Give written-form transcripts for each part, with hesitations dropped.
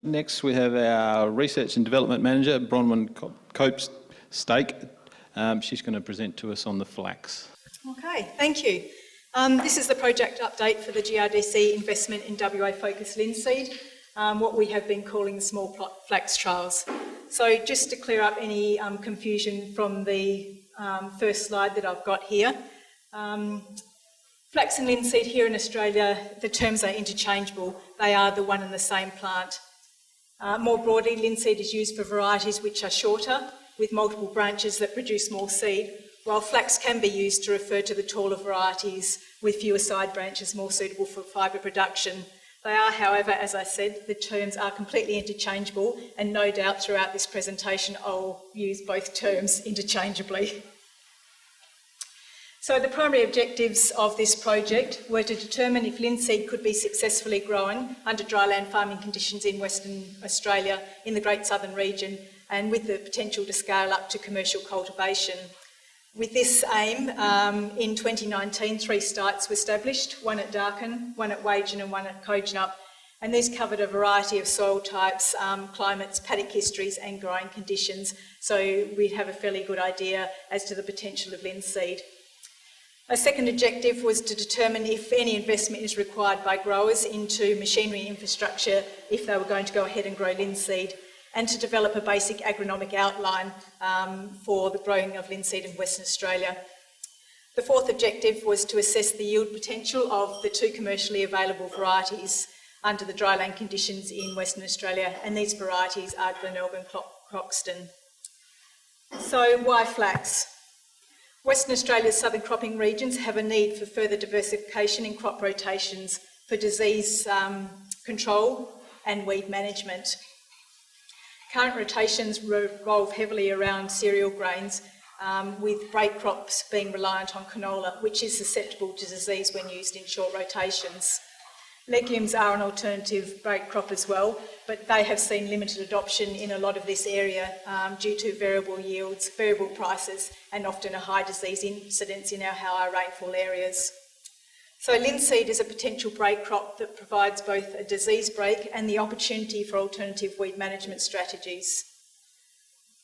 Next, we have our Research and Development Manager, Bronwyn Copestake. She's going to present to us on the Flax. Okay, thank you. This is the project update for the GRDC investment in WA-focused linseed, what we have been calling the small plot flax trials. So just to clear up any confusion from the first slide that I've got here, flax and linseed here in Australia, the terms are interchangeable. They are the one and the same plant. More broadly, linseed is used for varieties which are shorter, with multiple branches that produce more seed, while flax can be used to refer to the taller varieties with fewer side branches more suitable for fibre production. They are, however, as I said, the terms are completely interchangeable, and no doubt throughout this presentation I'll use both terms interchangeably. So the primary objectives of this project were to determine if linseed could be successfully grown under dryland farming conditions in Western Australia in the Great Southern region, and with the potential to scale up to commercial cultivation. With this aim, in 2019, 3 sites were established, one at Darkin, one at Wagen and one at Kojonup, and these covered a variety of soil types, climates, paddock histories and growing conditions, so we'd have a fairly good idea as to the potential of linseed. A second objective was to determine if any investment is required by growers into machinery infrastructure if they were going to go ahead and grow linseed, and to develop a basic agronomic outline for the growing of linseed in Western Australia. The fourth objective was to assess the yield potential of the 2 commercially available varieties under the dryland conditions in Western Australia, and these varieties are Glenelg and Croxton. So why flax? Western Australia's southern cropping regions have a need for further diversification in crop rotations for disease control and weed management. Current rotations revolve heavily around cereal grains, with break crops being reliant on canola, which is susceptible to disease when used in short rotations. Legumes are an alternative break crop as well, but they have seen limited adoption in a lot of this area due to variable yields, variable prices, and often a high disease incidence in our higher rainfall areas. So linseed is a potential break crop that provides both a disease break and the opportunity for alternative weed management strategies.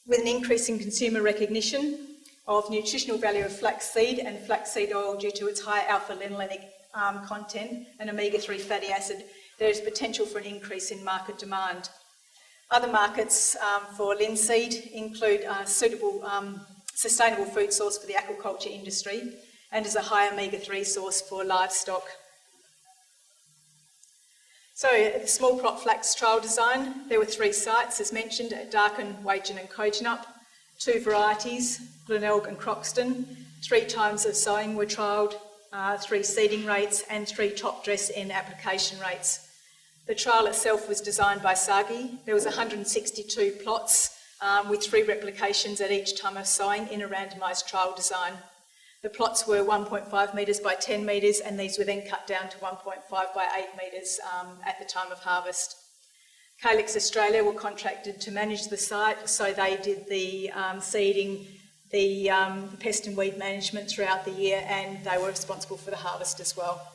With an increase in consumer recognition of nutritional value of flaxseed and flaxseed oil due to its high alpha-linolenic content and omega-3 fatty acid, there is potential for an increase in market demand. Other markets for linseed include a suitable sustainable food source for the aquaculture industry, and as a high omega-3 source for livestock. So the small plot flax trial design, there were 3 sites as mentioned at Darkin, Wagen and Kojonup, 2 varieties, Glenelg and Croxton, 3 times of sowing were trialled, 3 seeding rates and 3 top dress N application rates. The trial itself was designed by Sagi. There was 162 plots with 3 replications at each time of sowing in a randomised trial design. The plots were 1.5 metres by 10 metres, and these were then cut down to 1.5 by 8 metres at the time of harvest. Calyx Australia were contracted to manage the site, so they did the seeding, the pest and weed management throughout the year, and they were responsible for the harvest as well.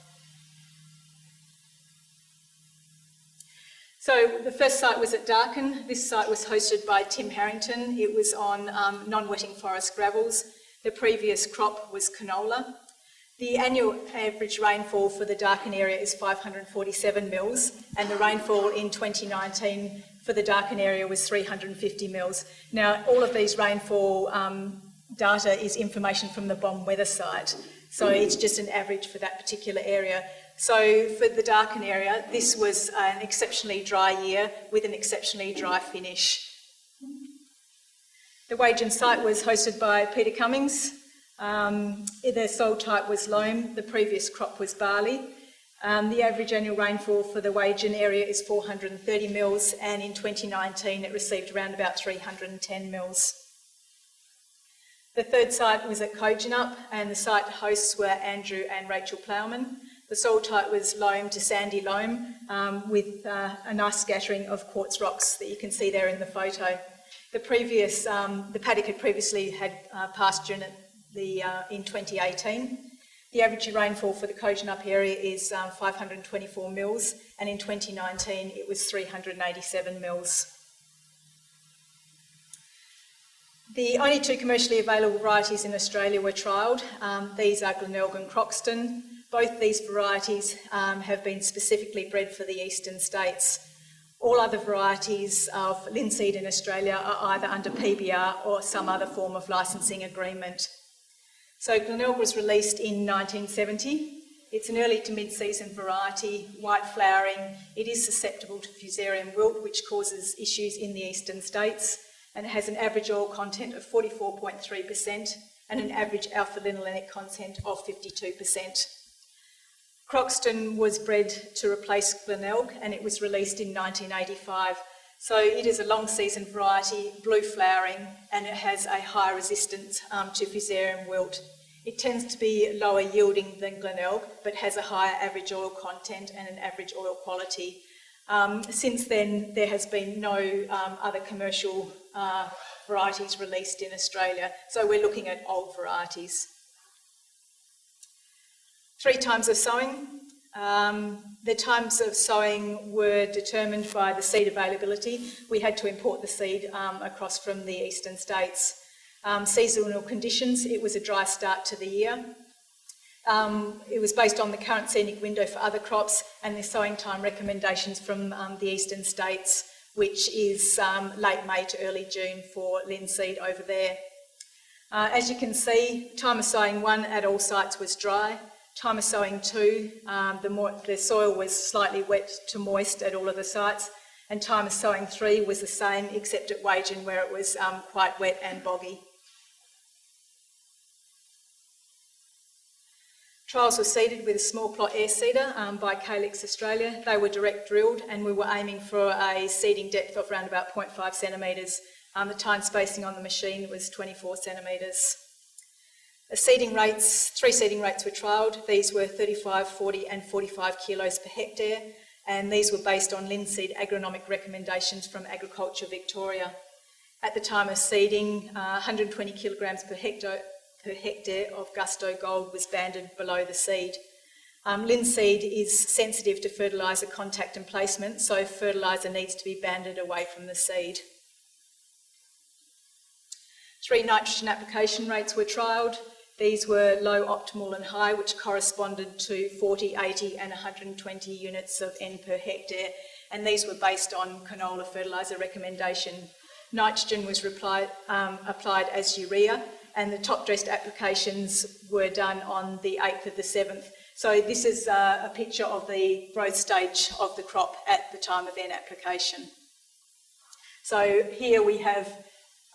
So the first site was at Darkin. This site was hosted by Tim Harrington. It was on non-wetting forest gravels. The previous crop was canola. The annual average rainfall for the Darkin area is 547 mils, and the rainfall in 2019 for the Darkin area was 350 mils. Now, all of these rainfall data is information from the BOM weather site, so it's just an average for that particular area. So for the Darkin area, this was an exceptionally dry year with an exceptionally dry finish. The Wagen site was hosted by Peter Cummings. Their soil type was loam. The previous crop was barley. The average annual rainfall for the Wagen area is 430 mils, and in 2019 it received around about 310 mils. The third site was at Kojonup, and the site hosts were Andrew and Rachel Plowman. The soil type was loam to sandy loam with a nice scattering of quartz rocks that you can see there in the photo. The paddock had previously had pasture in it in 2018. The average rainfall for the Kojonup area is 524 mils, and in 2019 it was 387 mils. The only two commercially available varieties in Australia were trialled. These are Glenelg and Croxton. Both these varieties have been specifically bred for the eastern states. All other varieties of linseed in Australia are either under PBR or some other form of licensing agreement. So Glenelg was released in 1970. It's an early to mid-season variety, white flowering. It is susceptible to fusarium wilt, which causes issues in the eastern states, and it has an average oil content of 44.3% and an average alpha-linolenic content of 52%. Croxton was bred to replace Glenelg, and it was released in 1985. So it is a long season variety, blue flowering, and it has a high resistance to fusarium wilt. It tends to be lower yielding than Glenelg, but has a higher average oil content and an average oil quality. Since then, there has been no other commercial varieties released in Australia, so we're looking at old varieties. 3 times of sowing. The times of sowing were determined by the seed availability. We had to import the seed across from the eastern states. Seasonal conditions, it was a dry start to the year. It was based on the current scenic window for other crops and the sowing time recommendations from the eastern states, which is late May to early June for linseed over there. As you can see, time of sowing 1 at all sites was dry. Time of sowing 2, the soil was slightly wet to moist at all of the sites, and time of sowing 3 was the same except at Wagen, where it was quite wet and boggy. Trials were seeded with a small plot air seeder by Calyx Australia. They were direct drilled, and we were aiming for a seeding depth of around about 0.5 centimetres. The time spacing on the machine was 24 centimetres. Seeding rates, 3 seeding rates were trialled. These were 35, 40 and 45 kilos per hectare, and these were based on linseed agronomic recommendations from Agriculture Victoria. At the time of seeding, 120 kilograms per hectare of Gusto Gold was banded below the seed. Linseed is sensitive to fertiliser contact and placement, so fertiliser needs to be banded away from the seed. 3 nitrogen application rates were trialled. These were low, optimal and high, which corresponded to 40, 80 and 120 units of N per hectare, and these were based on canola fertiliser recommendation. Nitrogen was applied as urea, and the top-dressed applications were done on the 8th of the 7th. So this is a picture of the growth stage of the crop at the time of N application. So here we have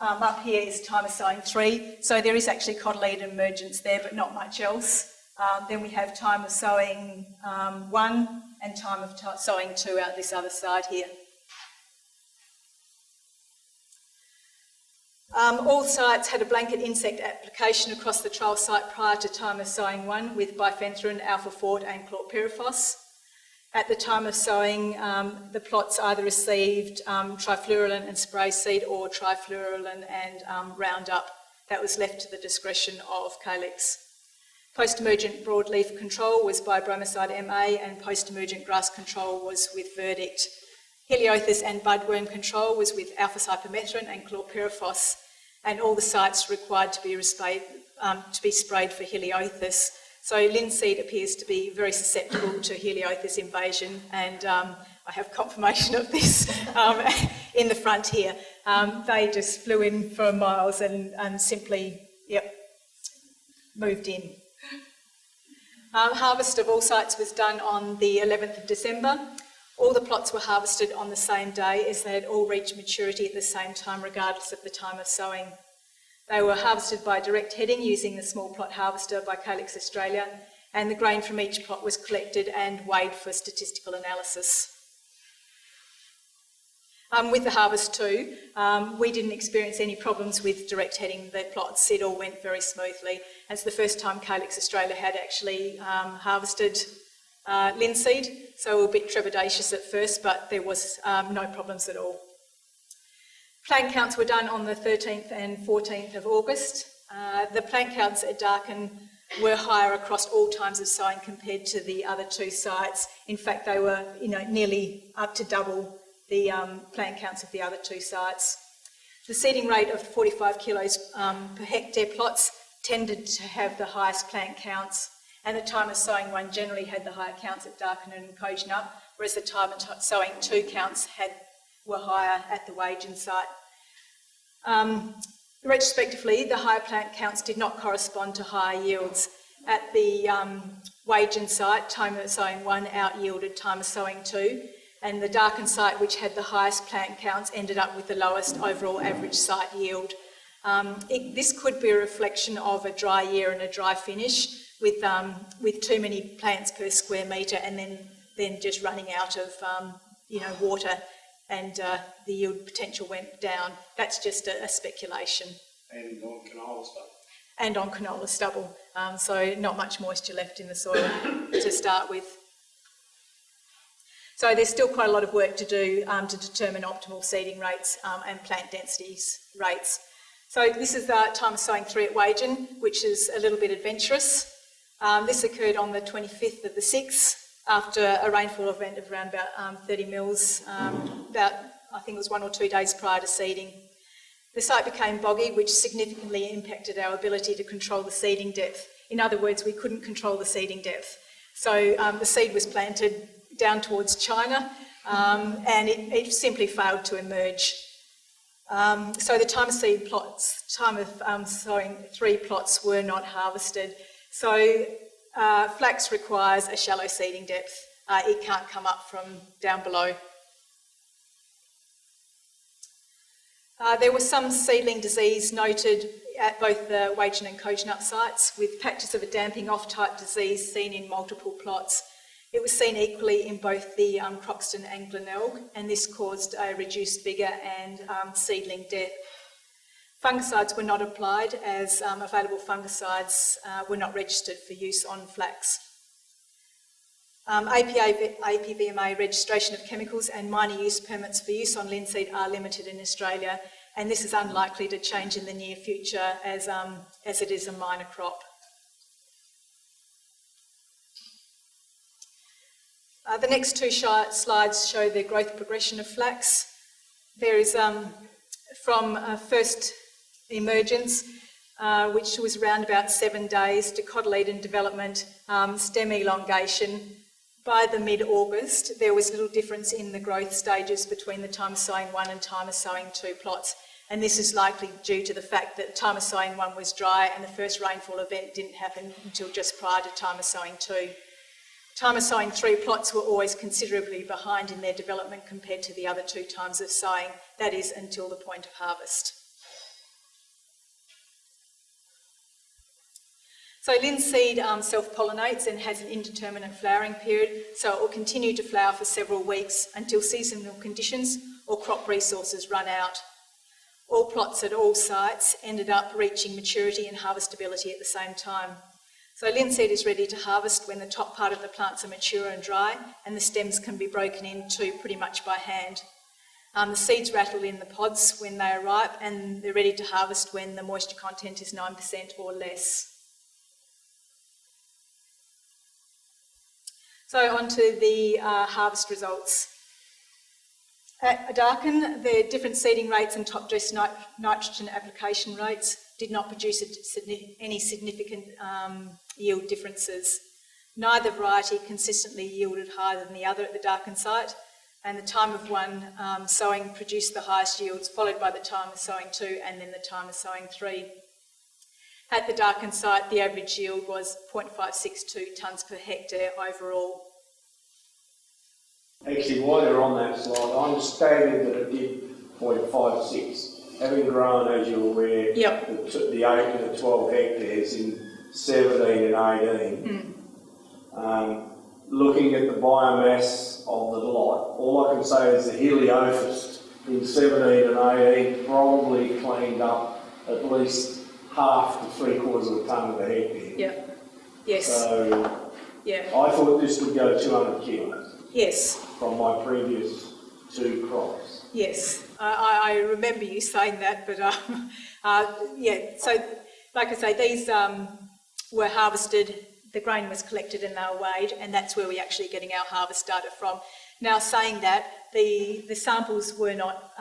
up here is time of sowing 3, so there is actually cotyledon emergence there, but not much else. Then we have time of sowing 1 and time of sowing 2 out this other side here. All sites had a blanket insect application across the trial site prior to time of sowing 1 with bifenthrin, alpha-fort and chlorpyrifos. At the time of sowing, the plots either received trifluralin and spray seed or trifluralin and Roundup. That was left to the discretion of Calyx. Post-emergent broadleaf control was by bromicide MA, and post-emergent grass control was with Verdict. Heliothis and budworm control was with alpha-cypermethrin and chlorpyrifos, and all the sites required to be sprayed for Heliothis. So linseed appears to be very susceptible to Heliothis invasion, and I have confirmation of this in the front here. They just flew in for miles and simply, moved in. Harvest of all sites was done on the 11th of December. All the plots were harvested on the same day, as they had all reached maturity at the same time, regardless of the time of sowing. They were harvested by direct heading using the small plot harvester by Calyx Australia, and the grain from each plot was collected and weighed for statistical analysis. With the harvest too, we didn't experience any problems with direct heading the plots. It all went very smoothly. It's the first time Calyx Australia had actually harvested linseed, so we were a bit trepidatious at first, but there was no problems at all. Plant counts were done on the 13th and 14th of August. The plant counts at Darkin were higher across all times of sowing compared to the other two sites. In fact, they were nearly up to double the plant counts of the other two sites. The seeding rate of 45 kilos per hectare plots tended to have the highest plant counts, and the time of sowing one generally had the higher counts at Darkin and Kojonup, whereas the time of sowing two counts were higher at the Wagen site. Retrospectively, the higher plant counts did not correspond to higher yields. At the Wagen site, time of sowing 1 out-yielded time of sowing 2, and the Darkin site, which had the highest plant counts, ended up with the lowest overall average site yield. This could be a reflection of a dry year and a dry finish, with too many plants per square metre, and then just running out of water, and the yield potential went down. That's just a speculation. And on canola stubble. And on canola stubble. So not much moisture left in the soil to start with. So there's still quite a lot of work to do to determine optimal seeding rates and plant densities rates. So this is the time of sowing 3 at Wagen, which is a little bit adventurous. This occurred on the 25th of the 6th, after a rainfall event of around about 30 mils, I think it was 1 or 2 days prior to seeding. The site became boggy, which significantly impacted our ability to control the seeding depth. In other words, we couldn't control the seeding depth. So the seed was planted down towards China, and it simply failed to emerge. So the time of sowing 3 plots were not harvested. So flax requires a shallow seeding depth. It can't come up from down below. There was some seedling disease noted at both the Wagen and Kojonup sites, with patches of a damping off type disease seen in multiple plots. It was seen equally in both the Croxton and Glenelg, and this caused a reduced vigour and seedling death. Fungicides were not applied, as available fungicides were not registered for use on flax. APVMA registration of chemicals and minor use permits for use on linseed are limited in Australia, and this is unlikely to change in the near future as it is a minor crop. The next 2 slides show the growth progression of flax. There is from first emergence, which was around about 7 days, to cotyledon development, stem elongation. By the mid-August, there was little difference in the growth stages between the time of sowing 1 and time of sowing 2 plots, and this is likely due to the fact that time of sowing 1 was dry and the first rainfall event didn't happen until just prior to time of sowing 2. Time of sowing 3 plots were always considerably behind in their development compared to the other 2 times of sowing, that is, until the point of harvest. So linseed self-pollinates and has an indeterminate flowering period, so it will continue to flower for several weeks until seasonal conditions or crop resources run out. All plots at all sites ended up reaching maturity and harvestability at the same time. So linseed is ready to harvest when the top part of the plants are mature and dry, and the stems can be broken into pretty much by hand. The seeds rattle in the pods when they are ripe, and they're ready to harvest when the moisture content is 9% or less. So on to the harvest results. At Darkin, the different seeding rates and top dress nitrogen application rates did not produce any significant yield differences. Neither variety consistently yielded higher than the other at the Darkin site, and the time of 1 sowing produced the highest yields, followed by the time of sowing 2 and then the time of sowing 3. At the Darkin site, the average yield was 0.562 tonnes per hectare overall. Actually, while you're on that slide, I understated that it did 0.56. Having grown, as you're aware, the 8 and the 12 hectares in 17 and 18, looking at the biomass of the lot, all I can say is the Heliophist in 17 and 18 probably cleaned up at least half to 3/4 of a tonne of a hectare. Yeah. Yes. So I thought this would go 200 kilos. Yes. From my previous 2 crops. Yes, I remember you saying that, but so like I say, these were harvested, the grain was collected and they were weighed, and that's where we're actually getting our harvest data from. Now, saying that, the samples were not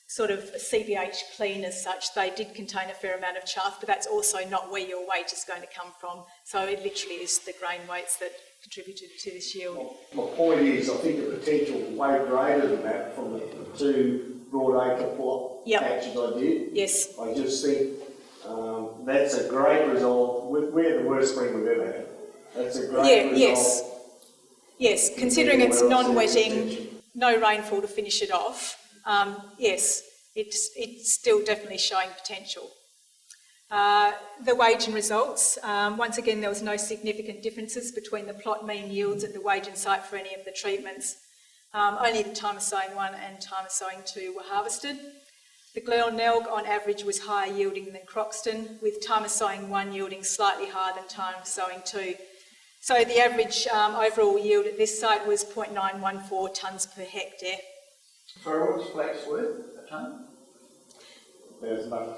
sort of CVH clean as such. They did contain a fair amount of chaff, but that's also not where your weight is going to come from. So it literally is the grain weights that contributed to this yield. My point is, I think the potential way greater than that from the 2 broadacre plot patches I did. Yes. I just think that's a great result. We're the worst spring we've ever had. That's a great result. Yes, considering it's non-wetting, no rainfall to finish it off, yes, it's still definitely showing potential. The wage and results, once again there was no significant differences between the plot mean yields at the wage and site for any of the treatments. Only the time of sowing 1 and time of sowing 2 were harvested. The Glenelg on average was higher yielding than Croxton, with time of sowing 1 yielding slightly higher than time of sowing 2. So the average overall yield at this site was 0.914 tonnes per hectare. Sorry, what was flax worth a tonne? There's no.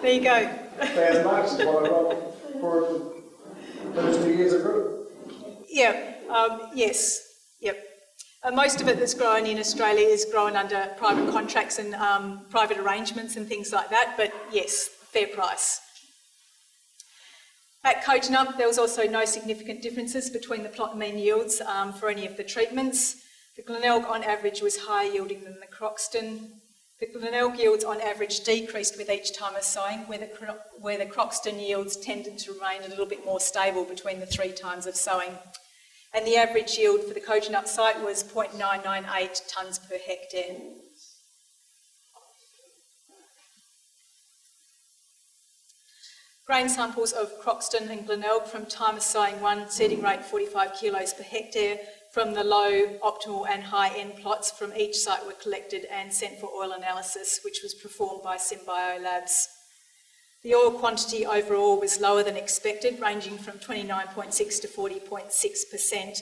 There you go. $1,000 is what I got for the first 2 years of group. Yes, yep. Most of it that's grown in Australia is grown under private contracts and private arrangements and things like that, but yes, fair price. At Coatenup, there was also no significant differences between the plot mean yields for any of the treatments. The Glenelg on average was higher yielding than the Croxton. The Glenelg yields on average decreased with each time of sowing, where the Croxton yields tended to remain a little bit more stable between the 3 times of sowing. And the average yield for the Coatenup site was 0.998 tonnes per hectare. Grain samples of Croxton and Glenelg from time of sowing 1, seeding rate 45 kilos per hectare, from the low, optimal and high end plots from each site were collected and sent for oil analysis, which was performed by Symbio Labs. The oil quantity overall was lower than expected, ranging from 29.6 to 40.6%.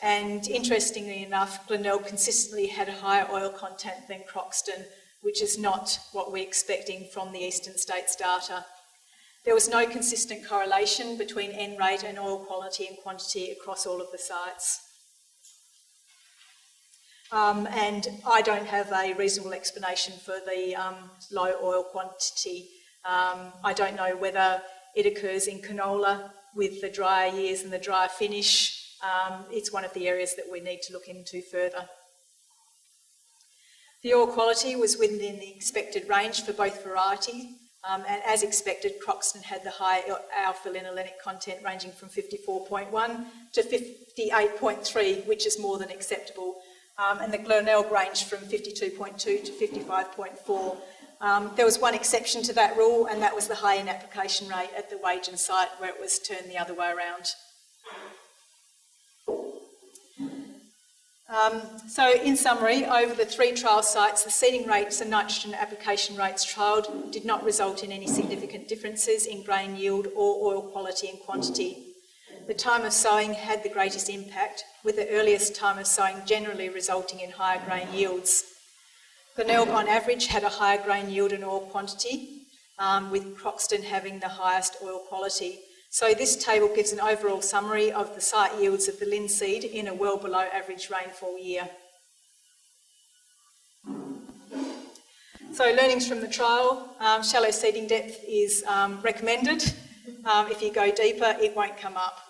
And interestingly enough, Glenelg consistently had a higher oil content than Croxton, which is not what we're expecting from the Eastern States data. There was no consistent correlation between N rate and oil quality and quantity across all of the sites. And I don't have a reasonable explanation for the low oil quantity. I don't know whether it occurs in canola with the drier years and the drier finish. It's one of the areas that we need to look into further. The oil quality was within the expected range for both varieties, and as expected, Croxton had the high alpha-linolenic content ranging from 54.1 to 58.3, which is more than acceptable, and the Glenelg ranged from 52.2 to 55.4. There was one exception to that rule, and that was the high-end application rate at the Wagen site, where it was turned the other way around. So in summary, over the 3 trial sites, the seeding rates and nitrogen application rates trialled did not result in any significant differences in grain yield or oil quality and quantity. The time of sowing had the greatest impact, with the earliest time of sowing generally resulting in higher grain yields. Glenelg on average had a higher grain yield and oil quantity, with Croxton having the highest oil quality. So this table gives an overall summary of the site yields of the linseed in a well below average rainfall year. So learnings from the trial, shallow seeding depth is recommended. If you go deeper, it won't come up.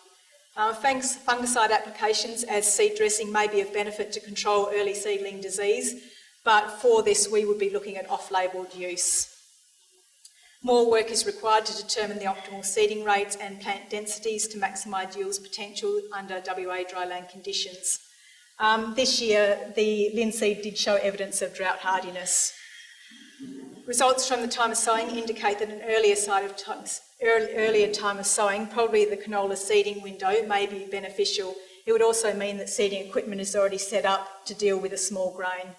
Fungicide applications as seed dressing may be of benefit to control early seedling disease, but for this we would be looking at off-labelled use. More work is required to determine the optimal seeding rates and plant densities to maximise yield's potential under WA dryland conditions. This year, the linseed did show evidence of drought hardiness. Results from the time of sowing indicate that an earlier time of sowing, probably the canola seeding window, may be beneficial. It would also mean that seeding equipment is already set up to deal with a small grain.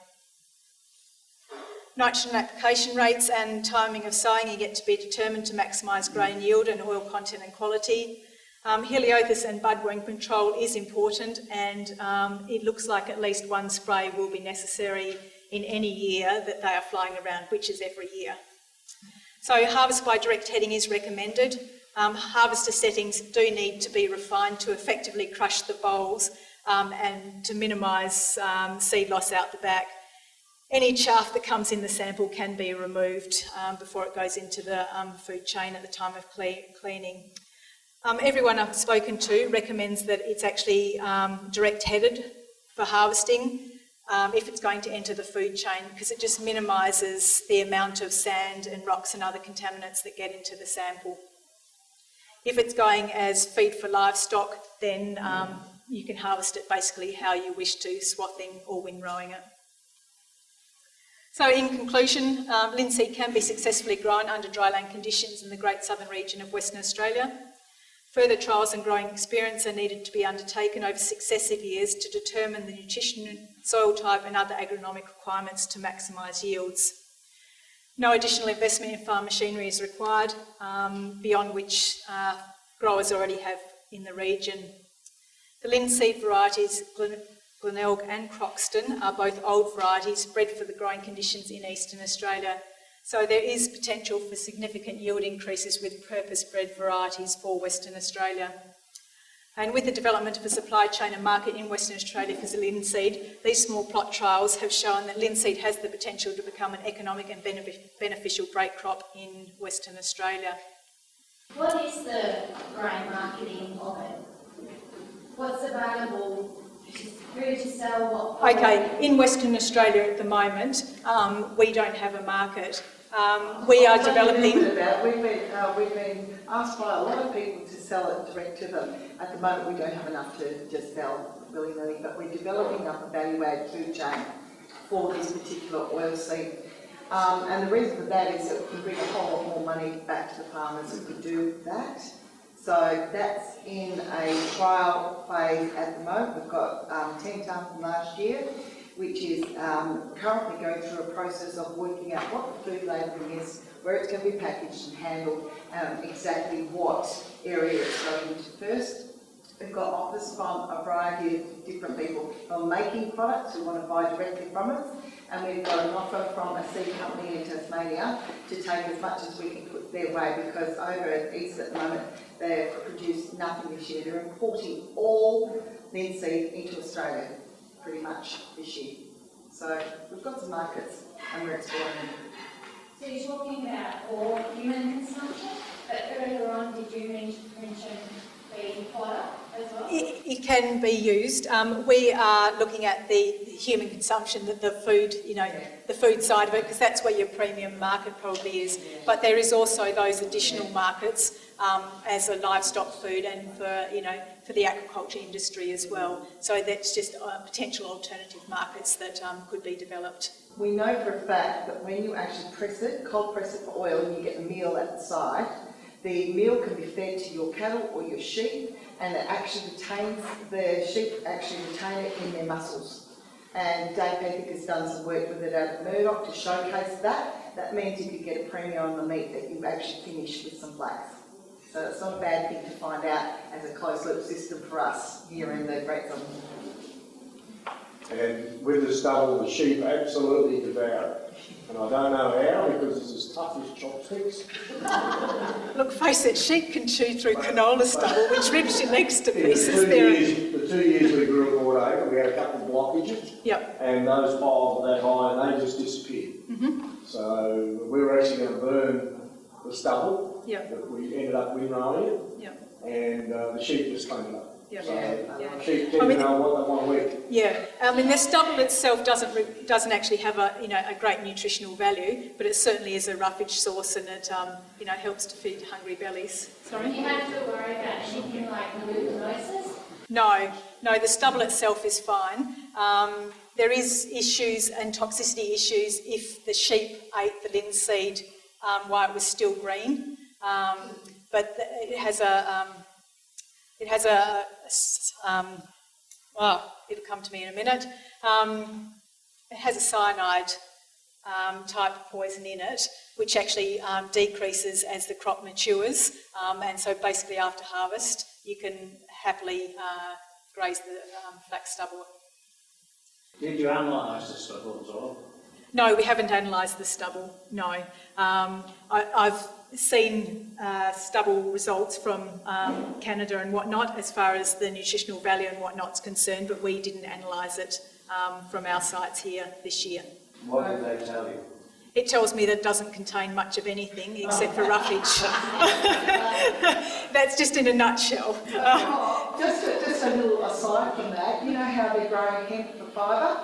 Nitrogen application rates and timing of sowing are yet to be determined to maximise grain yield and oil content and quality. Heliothis and budworm control is important, and it looks like at least one spray will be necessary in any year that they are flying around, which is every year. So harvest by direct heading is recommended. Harvester settings do need to be refined to effectively crush the bolls and to minimise seed loss out the back. Any chaff that comes in the sample can be removed before it goes into the food chain at the time of cleaning. Everyone I've spoken to recommends that it's actually direct-headed for harvesting if it's going to enter the food chain, because it just minimises the amount of sand and rocks and other contaminants that get into the sample. If it's going as feed for livestock, then you can harvest it basically how you wish to, swathing or windrowing it. So in conclusion, linseed can be successfully grown under dryland conditions in the Great Southern region of Western Australia. Further trials and growing experience are needed to be undertaken over successive years to determine the nutrition, soil type and other agronomic requirements to maximise yields. No additional investment in farm machinery is required, beyond which growers already have in the region. The linseed varieties, Glenelg and Croxton, are both old varieties bred for the growing conditions in Eastern Australia. So there is potential for significant yield increases with purpose-bred varieties for Western Australia. And with the development of a supply chain and market in Western Australia for linseed, these small plot trials have shown that linseed has the potential to become an economic and beneficial break crop in Western Australia. What is the grain marketing of it? What's available? Who to sell what? Okay, in Western Australia at the moment, we don't have a market. We are developing. We've been asked by a lot of people to sell it direct to them. At the moment, we don't have enough to just sell willy-nilly, but we're developing up a value-add food chain for this particular oilseed. And the reason for that is that we can bring a whole lot more money back to the farmers if we do that. So that's in a trial phase at the moment. We've got 10 tonnes from last year, which is currently going through a process of working out what the food labelling is, where it's going to be packaged and handled, exactly what area it's going into first. We've got offers from a variety of different people who are making products who want to buy directly from us, and we've got an offer from a seed company in Tasmania to take as much as we can put their way, because over at East at the moment they've produced nothing this year. They're importing all linseed into Australia pretty much this year. So we've got some markets and we're exploring them. So you're talking about for human consumption, but earlier on did you mention the fodder as well? It can be used. We are looking at the human consumption, the food, the food side of it, because that's where your premium market probably is. But there is also those additional markets as a livestock food and for the aquaculture industry as well. So that's just potential alternative markets that could be developed. We know for a fact that when you actually press it, cold press it for oil, and you get the meal at the side, the meal can be fed to your cattle or your sheep, and it actually retains, the sheep actually retain it in their muscles. And Dave Pethick has done some work with it out at Murdoch to showcase that. That means you could get a premium on the meat that you've actually finished with some flax. So it's not a bad thing to find out as a closed-loop system for us here in the Great Southern. And with the stubble, the sheep absolutely devour it. And I don't know how, because it's as tough as chopsticks. Look, face it, sheep can chew through canola stubble, which rips your legs to pieces. The 2 years we grew at Acre, we had a couple of blockages. Yep. And those piles were that high and they just disappeared. Mm-hmm. So we were actually going to burn the stubble. Yep. But we ended up windrowing it. Yep. And the sheep just cleaned it up. Yep. So sheep tend to know what they want to eat. Yeah, the stubble itself doesn't actually have a great nutritional value, but it certainly is a roughage source, and it helps to feed hungry bellies. Sorry. Do you have to worry about anything like hallucinosis? No, the stubble itself is fine. There is issues and toxicity issues if the sheep ate the linseed while it was still green, but it has it'll come to me in a minute. It has a cyanide type of poison in it, which actually decreases as the crop matures. And so basically after harvest, you can happily graze the flax stubble. Did you analyse the stubble as well? No, we haven't analysed the stubble, no. I've seen stubble results from Canada and whatnot as far as the nutritional value and whatnot's concerned, but we didn't analyse it from our sites here this year. What did they tell you? It tells me that it doesn't contain much of anything except for roughage. That's just in a nutshell. Just a little aside from that, you know how they're growing hemp for fibre?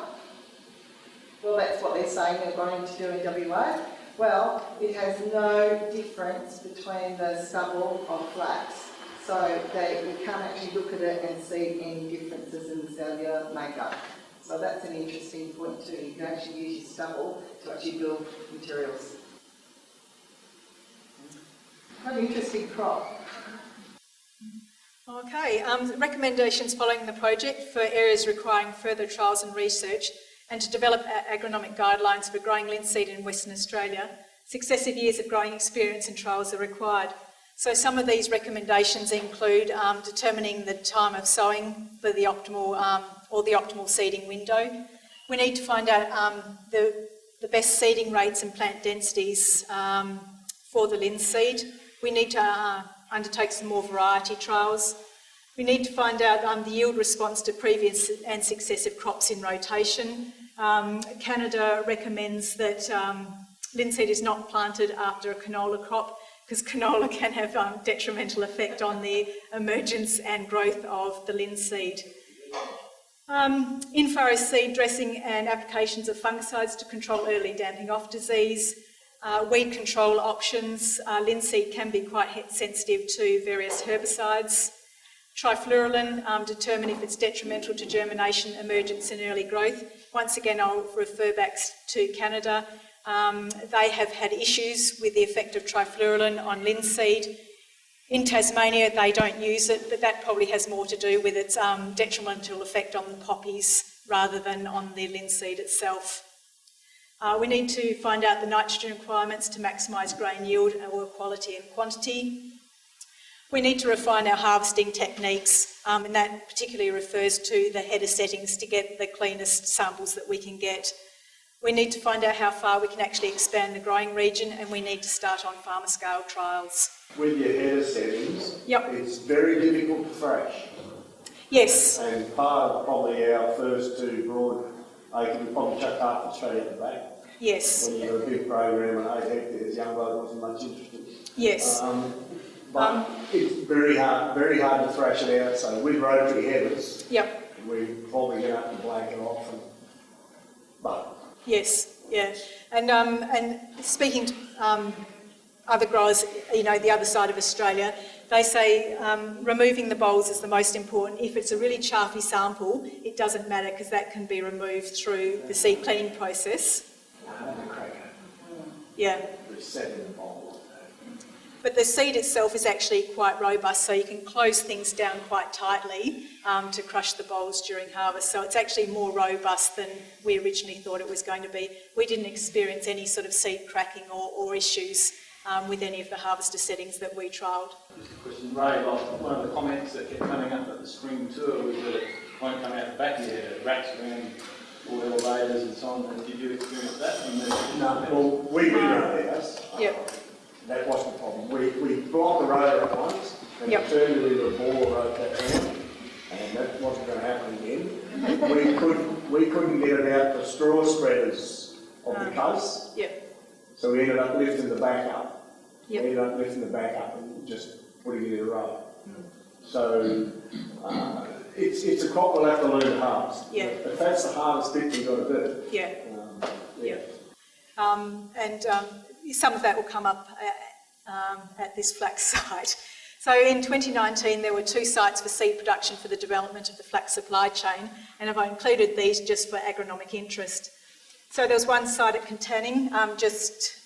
Well, that's what they're saying they're going to do in WA. Well, it has no difference between the stubble of flax. So we can't actually look at it and see any differences in the cellular makeup. So that's an interesting point too. You can actually use your stubble to actually build materials. Quite an interesting crop. Okay, recommendations following the project for areas requiring further trials and research and to develop agronomic guidelines for growing linseed in Western Australia. Successive years of growing experience and trials are required. So some of these recommendations include determining the time of sowing for the optimal seeding window. We need to find out the best seeding rates and plant densities for the linseed. We need to undertake some more variety trials. We need to find out the yield response to previous and successive crops in rotation. Canada recommends that linseed is not planted after a canola crop because canola can have detrimental effect on the emergence and growth of the linseed. In-furrow seed dressing and applications of fungicides to control early damping off disease. Weed control options. Linseed can be quite sensitive to various herbicides. Trifluralin, determine if it's detrimental to germination, emergence and early growth. Once again, I'll refer back to Canada. They have had issues with the effect of trifluralin on linseed. In Tasmania, they don't use it, but that probably has more to do with its detrimental effect on the poppies rather than on the linseed itself. We need to find out the nitrogen requirements to maximise grain yield or quality and quantity. We need to refine our harvesting techniques, and that particularly refers to the header settings to get the cleanest samples that we can get. We need to find out how far we can actually expand the growing region, and we need to start on farmer scale trials. With your header settings, Yep. it's very difficult to thrash. Yes. And part of probably our first two broad acres, we probably chucked half the tree at the back. Yes. When you've got a big program at 8 hectares, young bloke wasn't much interested. Yes. But it's very hard to thrash it out. So with rotary headers, Yep. we're probably going to have to blank it off. Yes. Yeah. And speaking to other growers, you know, the other side of Australia, they say removing the bolls is the most important. If it's a really chaffy sample, it doesn't matter because that can be removed through the seed cleaning process. Yeah. But the seed itself is actually quite robust, so you can close things down quite tightly to crush the bolls during harvest. So it's actually more robust than we originally thought it was going to be. We didn't experience any sort of seed cracking or issues with any of the harvester settings that we trialled. Just a question, Ray, like one of the comments that kept coming up at the spring tour was that it won't come out the back of your head, it rats around all the elevators and so on. Did you experience that? No, well, we run ours. Yep. That wasn't the problem. We blocked the rotor at once and Yep. turned it into a ball road that round, and that wasn't going to happen again. we couldn't get it out the straw spreaders of the case, Yep. so we ended up lifting the back up. Yep. We ended up lifting the back up and just putting it in a row. So it's a crop we'll have to learn to harvest. Yeah. But that's the hardest bit we've got to do. Yeah. Yeah. And some of that will come up at this flax site. So in 2019 there were 2 sites for seed production for the development of the flax supply chain, and I've included these just for agronomic interest. So there was one site at Katanning, just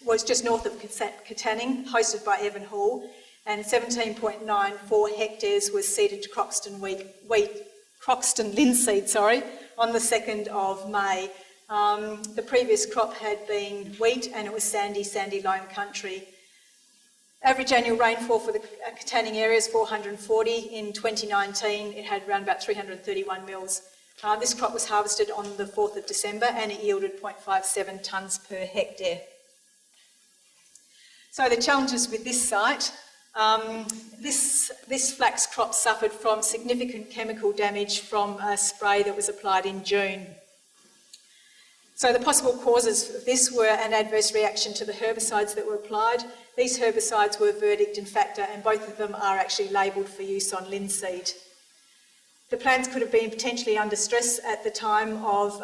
north of Katanning, hosted by Evan Hall, and 17.94 hectares was seeded to Croxton linseed, on the 2nd of May. The previous crop had been wheat and it was sandy loam country. Average annual rainfall for the containing area is 440. In 2019, it had around about 331 mils. This crop was harvested on the 4th of December and it yielded 0.57 tonnes per hectare. So the challenges with this site, this flax crop suffered from significant chemical damage from a spray that was applied in June. So the possible causes of this were an adverse reaction to the herbicides that were applied. These herbicides were verdict and factor, and both of them are actually labelled for use on linseed. The plants could have been potentially under stress at the time of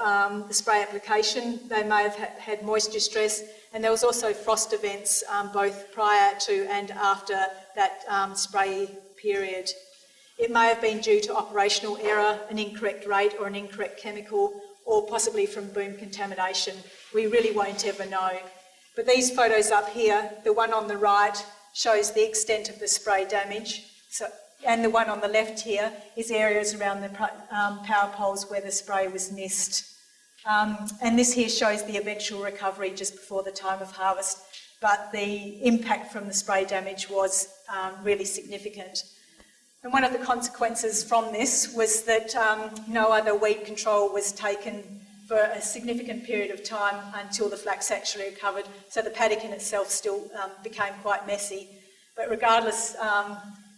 the spray application. They may have had moisture stress, and there was also frost events both prior to and after that spray period. It may have been due to operational error, an incorrect rate or an incorrect chemical, or possibly from boom contamination. We really won't ever know. But these photos up here, the one on the right shows the extent of the spray damage, and the one on the left here is areas around the power poles where the spray was missed. And this here shows the eventual recovery just before the time of harvest, but the impact from the spray damage was really significant. And one of the consequences from this was that no other weed control was taken for a significant period of time until the flax actually recovered, so the paddock in itself still became quite messy. But regardless,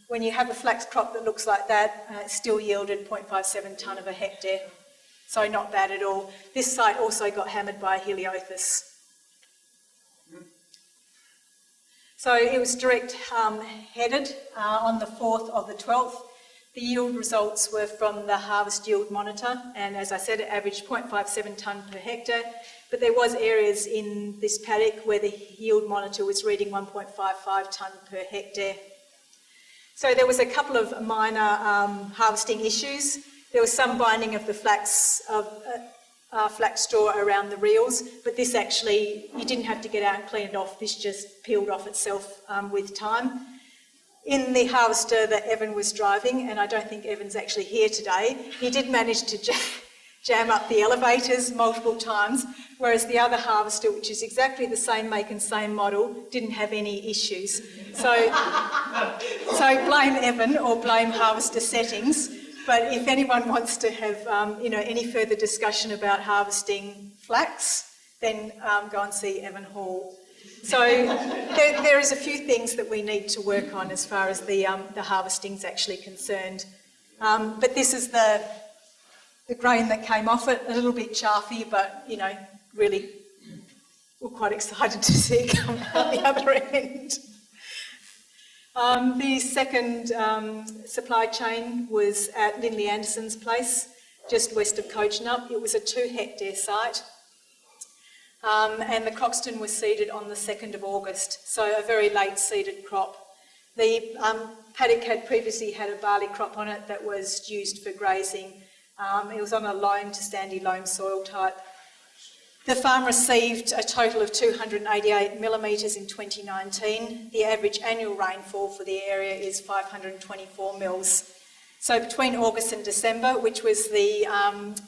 when you have a flax crop that looks like that, it still yielded 0.57 tonne of a hectare, so not bad at all. This site also got hammered by Heliothus. So it was direct headed on the 4th of the 12th. The yield results were from the harvest yield monitor, and as I said, it averaged 0.57 tonne per hectare, but there was areas in this paddock where the yield monitor was reading 1.55 tonne per hectare. So there was a couple of minor harvesting issues. There was some binding of the flax straw around the reels, but this actually, you didn't have to get out and clean it off. This just peeled off itself with time. In the harvester that Evan was driving, and I don't think Evan's actually here today, he did manage to jam up the elevators multiple times, whereas the other harvester, which is exactly the same make and same model, didn't have any issues. So blame Evan or blame harvester settings. But if anyone wants to have any further discussion about harvesting flax, then go and see Evan Hall. So there is a few things that we need to work on as far as the harvesting is actually concerned. But this is the grain that came off it, a little bit chaffy, but really we're quite excited to see it come out the other end. The second supply chain was at Lindley Anderson's place, just west of Coachnup. It was a 2-hectare site, and the Croxton was seeded on the 2nd of August, so a very late seeded crop. The paddock had previously had a barley crop on it that was used for grazing. It was on a loam to sandy loam soil type. The farm received a total of 288 millimetres in 2019. The average annual rainfall for the area is 524 mils. So between August and December, which was the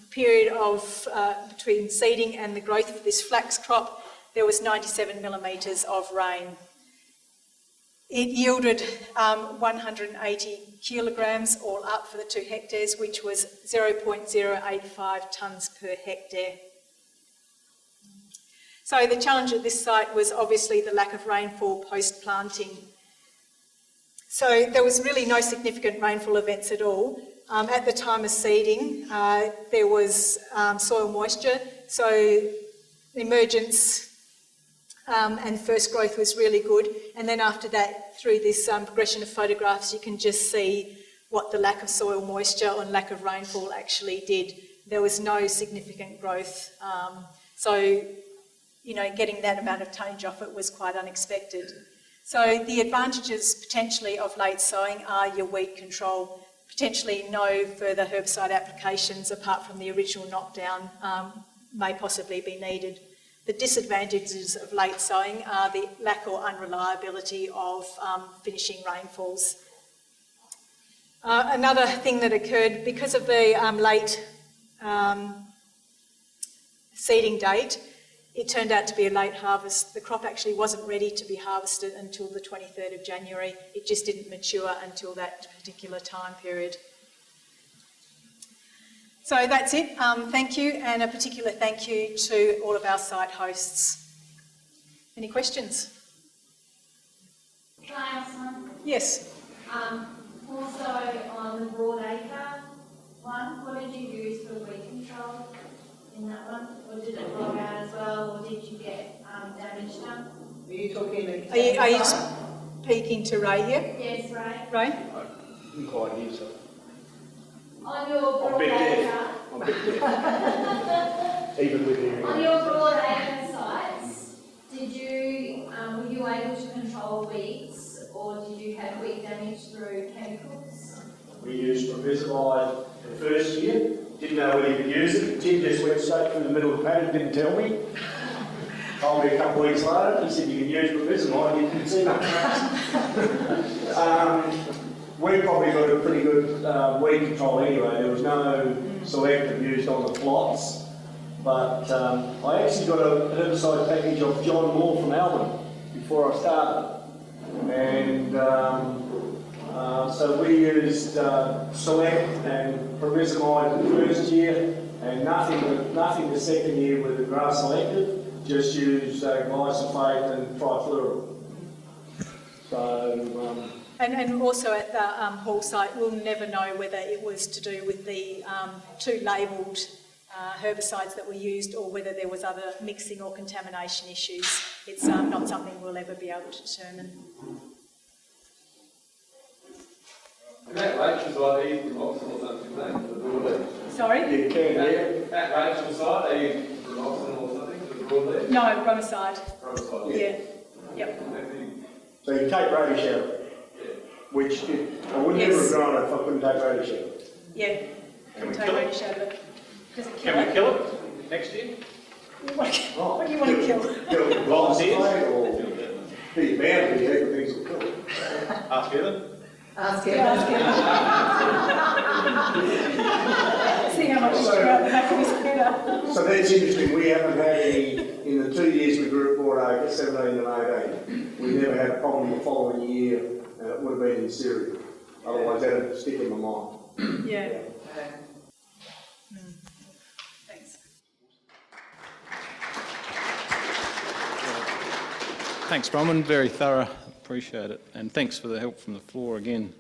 period of between seeding and the growth of this flax crop, there was 97 millimetres of rain. It yielded 180 kilograms all up for the 2 hectares, which was 0.085 tonnes per hectare. So the challenge at this site was obviously the lack of rainfall post-planting. So there was really no significant rainfall events at all. At the time of seeding, there was soil moisture, so emergence and first growth was really good. And then after that, through this progression of photographs, you can just see what the lack of soil moisture and lack of rainfall actually did. There was no significant growth. Getting that amount of tonnage off it was quite unexpected. So the advantages potentially of late sowing are your weed control, potentially no further herbicide applications apart from the original knockdown may possibly be needed. The disadvantages of late sowing are the lack or unreliability of finishing rainfalls. Another thing that occurred because of the late seeding date, it turned out to be a late harvest. The crop actually wasn't ready to be harvested until the 23rd of January. It just didn't mature until that particular time period. So that's it. Thank you, and a particular thank you to all of our site hosts. Any questions? Can I ask one? Yes. Also on the broadacre one, what did you use for weed control in that one? Or did it blow out as well, or did you get damage done? Are you talking? Are you speaking to Ray here? Yes, right. Ray? I didn't quite hear so. On your I'm a bit broadacre, deaf. I'm a bit deaf. Even with hearing. on your broadacre sites, did you, were you able to control weeds, or did you have weed damage through chemicals? We used Provisamide the first year, didn't know whether you could use it. Tim just went straight through the middle of the paddock, didn't tell me. Told me a couple of weeks later, he said you can use Provisamide, you didn't see that. We probably got a pretty good weed control anyway. There was no selective used on the plots. But I actually got a herbicide package of John Moore from Albion before I started. And so we used Select and Provisamide the first year, and nothing the second year with the grass selective, just used glyphosate and trifluoride. So, And also at the Hall site, we'll never know whether it was to do with the two labelled herbicides that were used or whether there was other mixing or contamination issues. It's not something we'll ever be able to determine. That Rachel site, they use Roxon or something, for the broadleaf. Sorry? you can hear. At Rachel site, they use Roxon or something for the broadleaf. No, bromicide. Roxon. Yeah. Yep. So you take radish out, which I would never have grown it if I couldn't take radish out. Yeah. Can we Take kill it? radish out of it. Does it kill Can we it? kill it next year? What do you want to kill? Volunteers? Or be bound to be heap of things will kill it. Ask Heather. Ask him. See how much you throw out the back of his computer. So that's interesting, we haven't had any, in the 2 years we grew at broadacre, 17 and 18, we never had a problem the following year, and it would have been in cereal. Otherwise that'd stick in my mind. Yeah. Thanks. Thanks, Bronwyn. Very thorough. Appreciate it. And thanks for the help from the floor again.